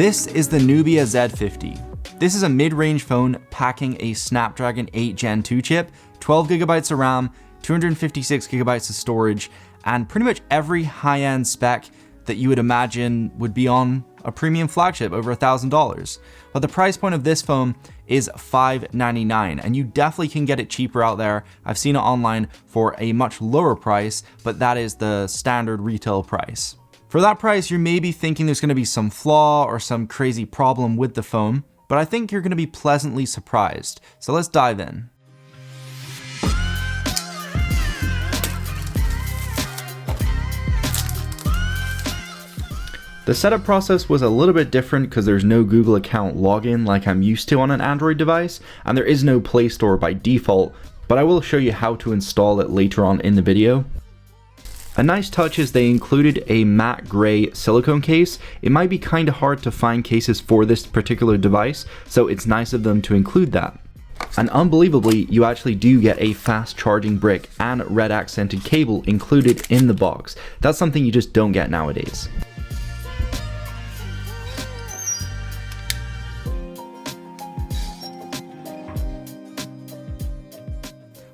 This is the Nubia Z50. This is a mid-range phone packing a Snapdragon 8 Gen 2 chip, 12GB of RAM, 256GB of storage, and pretty much every high-end spec that you would imagine would be on a premium flagship over $1,000. But the price point of this phone is $599, and you definitely can get it cheaper out there. I've seen it online for a much lower price, but that is the standard retail price. For that price, you're maybe thinking there's gonna be some flaw or some crazy problem with the phone, but I think you're gonna be pleasantly surprised. So let's dive in. The setup process was a little bit different because there's no Google account login like I'm used to on an Android device, and there is no Play Store by default, but I will show you how to install it later on in the video. A nice touch is they included a matte gray silicone case. It might be kind of hard to find cases for this particular device, so it's nice of them to include that. And unbelievably, you actually do get a fast charging brick and red accented cable included in the box. That's something you just don't get nowadays.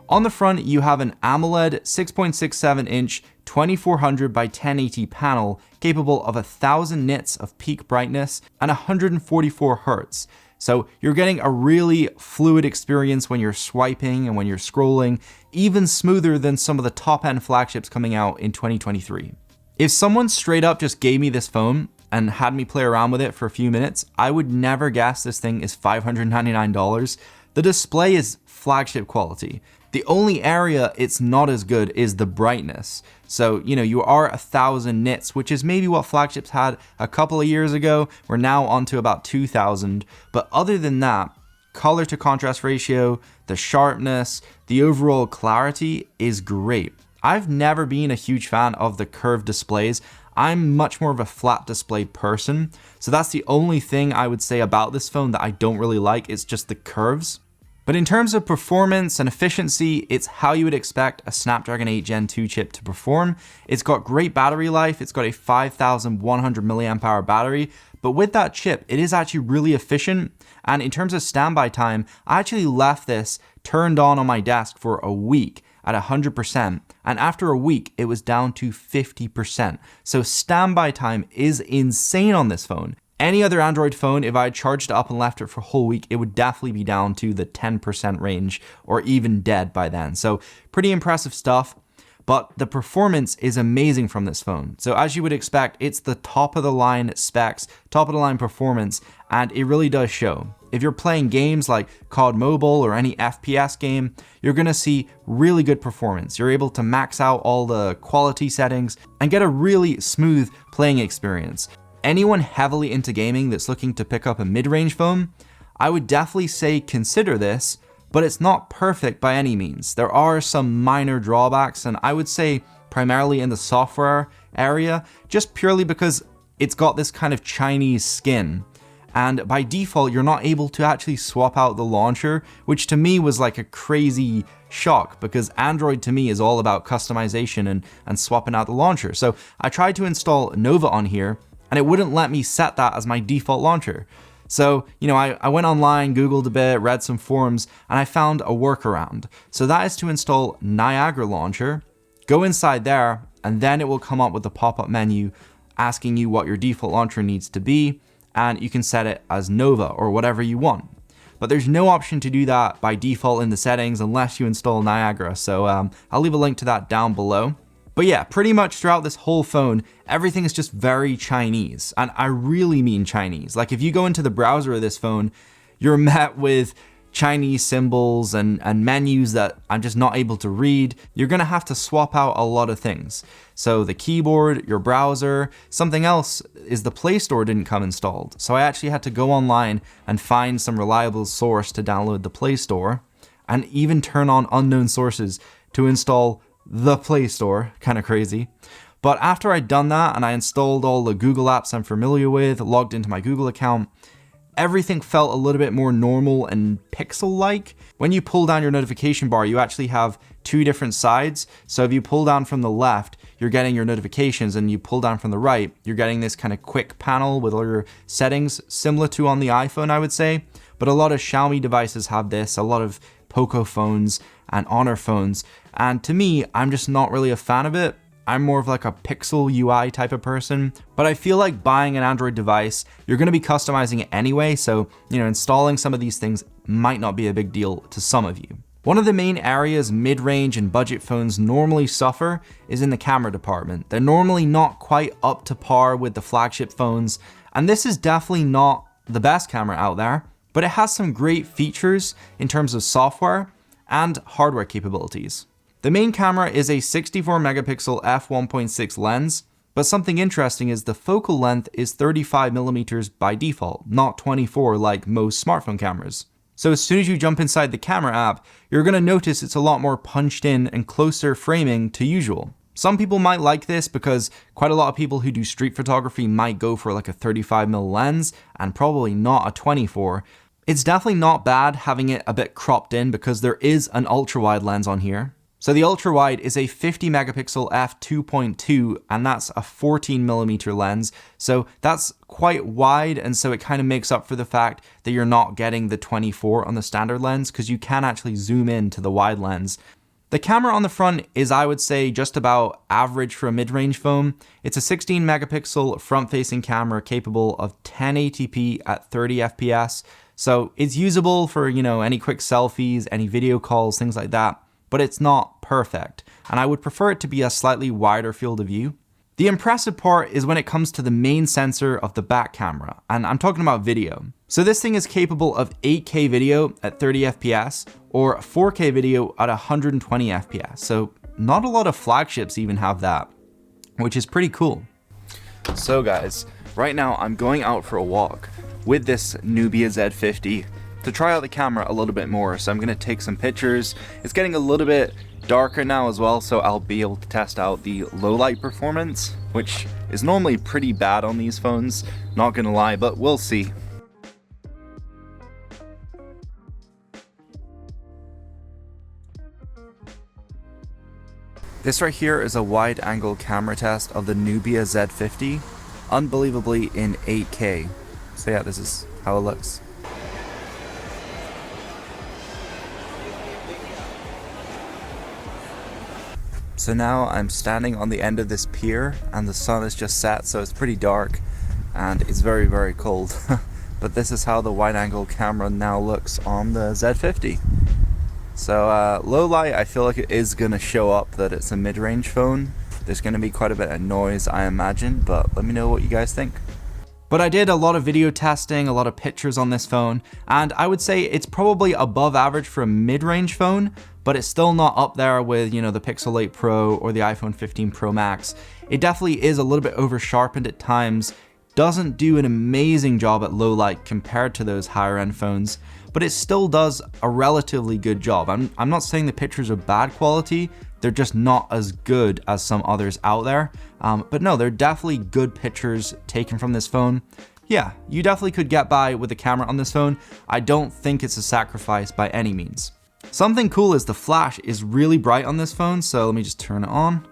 On the front, you have an AMOLED 6.67 inch 2400 by 1080 panel capable of 1000 nits of peak brightness and 144 Hz. So you're getting a really fluid experience when you're swiping and when you're scrolling, even smoother than some of the top end flagships coming out in 2023. If someone straight up just gave me this phone and had me play around with it for a few minutes, I would never guess this thing is $599. The display is flagship quality. The only area it's not as good is the brightness. So, you are 1000 nits, which is maybe what flagships had a couple of years ago. We're now onto about 2000. But other than that, color to contrast ratio, the sharpness, the overall clarity is great. I've never been a huge fan of the curved displays. I'm much more of a flat display person. So that's the only thing I would say about this phone that I don't really like. It's just the curves. But in terms of performance and efficiency, it's how you would expect a Snapdragon 8 Gen 2 chip to perform. It's got great battery life. It's got a 5100 milliamp hour battery. But with that chip, it is actually really efficient. And in terms of standby time, I actually left this turned on my desk for a week at 100%. And after a week, it was down to 50%. So standby time is insane on this phone. Any other Android phone, if I had charged it up and left it for a whole week, it would definitely be down to the 10% range or even dead by then. So pretty impressive stuff, but the performance is amazing from this phone. So as you would expect, it's the top of the line specs, top of the line performance, and it really does show. If you're playing games like COD Mobile or any FPS game, you're gonna see really good performance. You're able to max out all the quality settings and get a really smooth playing experience. Anyone heavily into gaming that's looking to pick up a mid-range phone, I would definitely say consider this, but it's not perfect by any means. There are some minor drawbacks, and I would say primarily in the software area, just purely because it's got this kind of Chinese skin. And by default, you're not able to actually swap out the launcher, which to me was like a crazy shock because Android to me is all about customization and swapping out the launcher. So I tried to install Nova on here, and it wouldn't let me set that as my default launcher. So, I went online, Googled a bit, read some forums, and I found a workaround. So that is to install Niagara Launcher, go inside there, and then it will come up with a pop-up menu asking you what your default launcher needs to be, and you can set it as Nova or whatever you want. But there's no option to do that by default in the settings unless you install Niagara. So I'll leave a link to that down below. But yeah, pretty much throughout this whole phone, everything is just very Chinese. And I really mean Chinese. Like if you go into the browser of this phone, you're met with Chinese symbols and menus that I'm just not able to read. You're gonna have to swap out a lot of things. So the keyboard, your browser, something else is the Play Store didn't come installed. So I actually had to go online and find some reliable source to download the Play Store and even turn on unknown sources to install the Play Store. Kind of crazy. But after I'd done that and I installed all the Google apps I'm familiar with, logged into my Google account, everything felt a little bit more normal and pixel-like. When you pull down your notification bar, you actually have two different sides. So if you pull down from the left, you're getting your notifications and you pull down from the right, you're getting this kind of quick panel with all your settings, similar to on the iPhone, I would say. But a lot of Xiaomi devices have this, a lot of Poco phones and Honor phones. And to me, I'm just not really a fan of it. I'm more of like a Pixel UI type of person, but I feel like buying an Android device, you're going to be customizing it anyway. So, installing some of these things might not be a big deal to some of you. One of the main areas mid-range and budget phones normally suffer is in the camera department. They're normally not quite up to par with the flagship phones, and this is definitely not the best camera out there, but it has some great features in terms of software and hardware capabilities. The main camera is a 64 megapixel f1.6 lens, but something interesting is the focal length is 35mm by default, not 24 like most smartphone cameras. So as soon as you jump inside the camera app, you're going to notice it's a lot more punched in and closer framing to usual. Some people might like this because quite a lot of people who do street photography might go for like a 35mm lens and probably not a 24. It's definitely not bad having it a bit cropped in because there is an ultra wide lens on here. So the ultra wide is a 50 megapixel f2.2 and that's a 14mm lens. So that's quite wide, and so it kind of makes up for the fact that you're not getting the 24 on the standard lens because you can actually zoom in to the wide lens. The camera on the front is, I would say, just about average for a mid-range phone. It's a 16 megapixel front-facing camera capable of 1080p at 30 FPS. So it's usable for, any quick selfies, any video calls, things like that. But it's not perfect, and I would prefer it to be a slightly wider field of view. The impressive part is when it comes to the main sensor of the back camera, and I'm talking about video. So this thing is capable of 8K video at 30 FPS or 4K video at 120 FPS. So not a lot of flagships even have that, which is pretty cool. So guys, right now I'm going out for a walk with this Nubia Z50 to try out the camera a little bit more. So I'm going to take some pictures. It's getting a little bit darker now as well, so I'll be able to test out the low light performance, which is normally pretty bad on these phones, not gonna lie, but we'll see. This right here is a wide angle camera test of the Nubia Z50, unbelievably in 8K. So yeah, this is how it looks. So now I'm standing on the end of this pier and the sun has just set, so it's pretty dark and it's very, very cold. But this is how the wide angle camera now looks on the Z50. So low light, I feel like it is going to show up that it's a mid-range phone. There's going to be quite a bit of noise, I imagine, but let me know what you guys think. But I did a lot of video testing, a lot of pictures on this phone, and I would say it's probably above average for a mid-range phone, but it's still not up there with, the Pixel 8 Pro or the iPhone 15 Pro Max. It definitely is a little bit over sharpened at times, doesn't do an amazing job at low light compared to those higher end phones, but it still does a relatively good job. I'm not saying the pictures are bad quality, they're just not as good as some others out there. But no, they're definitely good pictures taken from this phone. Yeah, you definitely could get by with the camera on this phone. I don't think it's a sacrifice by any means. Something cool is the flash is really bright on this phone, so let me just turn it on.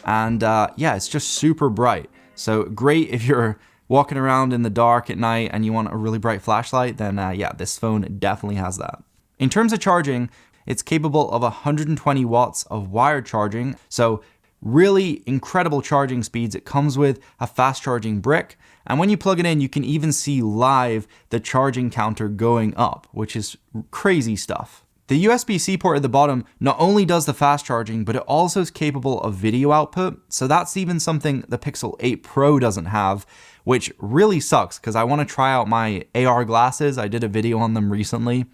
And yeah, it's just super bright. So great if you're walking around in the dark at night and you want a really bright flashlight, then yeah, this phone definitely has that. In terms of charging, it's capable of 120 watts of wired charging, so really incredible charging speeds. It comes with a fast charging brick, and when you plug it in, you can even see live the charging counter going up, which is crazy stuff. The USB-C port at the bottom not only does the fast charging, but it also is capable of video output, so that's even something the Pixel 8 Pro doesn't have, which really sucks because I want to try out my AR glasses. I did a video on them recently,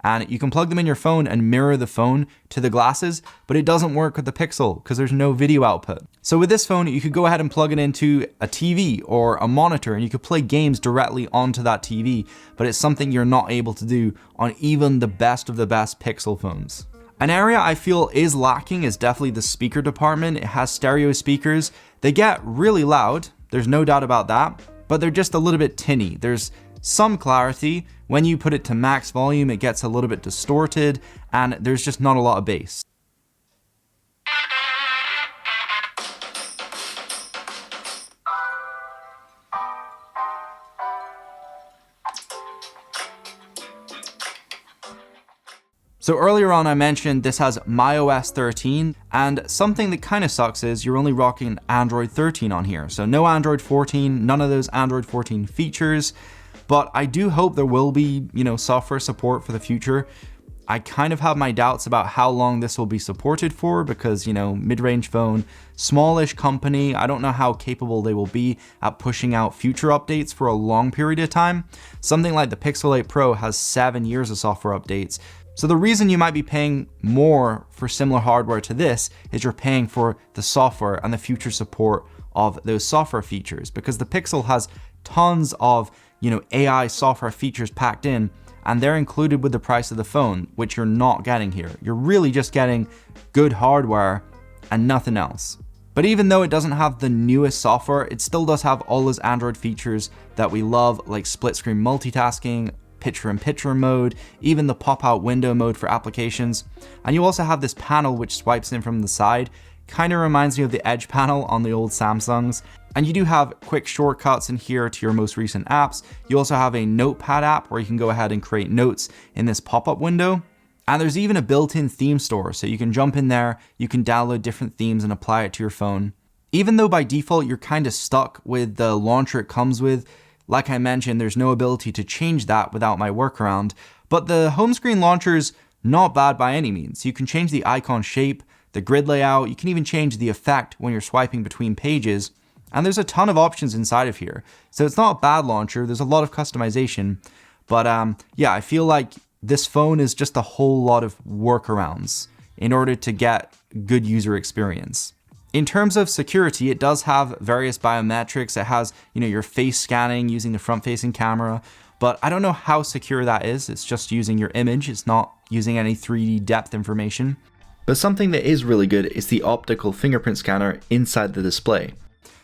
and you can plug them in your phone and mirror the phone to the glasses, but it doesn't work with the Pixel because there's no video output. So with this phone, you could go ahead and plug it into a TV or a monitor and you could play games directly onto that TV, but it's something you're not able to do on even the best of the best Pixel phones. An area I feel is lacking is definitely the speaker department. It has stereo speakers. They get really loud, there's no doubt about that, but they're just a little bit tinny. There's some clarity. When you put it to max volume, it gets a little bit distorted and there's just not a lot of bass. So earlier on I mentioned this has macOS 13, and something that kind of sucks is you're only rocking Android 13 on here. So no Android 14, none of those Android 14 features, but I do hope there will be, software support for the future. I kind of have my doubts about how long this will be supported for because, mid-range phone, smallish company, I don't know how capable they will be at pushing out future updates for a long period of time. Something like the Pixel 8 Pro has 7 years of software updates. So the reason you might be paying more for similar hardware to this is you're paying for the software and the future support of those software features, because the Pixel has tons of, AI software features packed in, and they're included with the price of the phone, which you're not getting here. You're really just getting good hardware and nothing else. But even though it doesn't have the newest software, it still does have all those Android features that we love, like split screen multitasking, picture-in-picture mode, even the pop-out window mode for applications. And you also have this panel which swipes in from the side. Kind of reminds me of the Edge panel on the old Samsungs. And you do have quick shortcuts in here to your most recent apps. You also have a notepad app where you can go ahead and create notes in this pop-up window. And there's even a built-in theme store, so you can jump in there, you can download different themes and apply it to your phone. Even though by default you're kind of stuck with the launcher it comes with, like I mentioned, there's no ability to change that without my workaround, but the home screen launcher's not bad by any means. You can change the icon shape, the grid layout, you can even change the effect when you're swiping between pages, and there's a ton of options inside of here. So it's not a bad launcher, there's a lot of customization, but I feel like this phone is just a whole lot of workarounds in order to get good user experience. In terms of security, it does have various biometrics. It has, your face scanning using the front-facing camera, but I don't know how secure that is. It's just using your image. It's not using any 3D depth information. But something that is really good is the optical fingerprint scanner inside the display.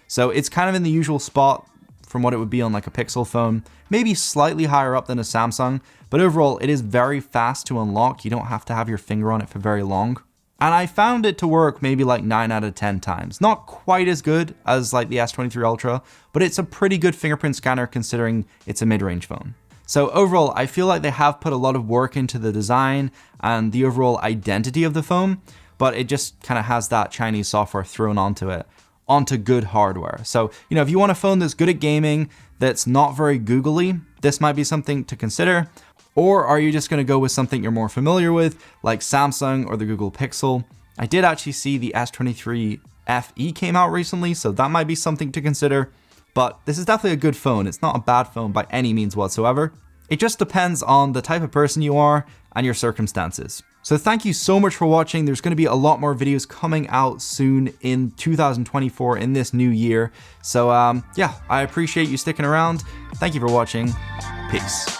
So it's kind of in the usual spot from what it would be on like a Pixel phone, maybe slightly higher up than a Samsung, but overall it is very fast to unlock. You don't have to have your finger on it for very long. And I found it to work maybe like 9 out of 10 times. Not quite as good as like the S23 Ultra, but it's a pretty good fingerprint scanner considering it's a mid-range phone. So overall, I feel like they have put a lot of work into the design and the overall identity of the phone, but it just kind of has that Chinese software thrown onto it, onto good hardware. So, if you want a phone that's good at gaming, that's not very googly, this might be something to consider. Or are you just going to go with something you're more familiar with, like Samsung or the Google Pixel? I did actually see the S23 FE came out recently, so that might be something to consider. But this is definitely a good phone. It's not a bad phone by any means whatsoever. It just depends on the type of person you are and your circumstances. So thank you so much for watching. There's going to be a lot more videos coming out soon in 2024 in this new year. So I appreciate you sticking around. Thank you for watching. Peace.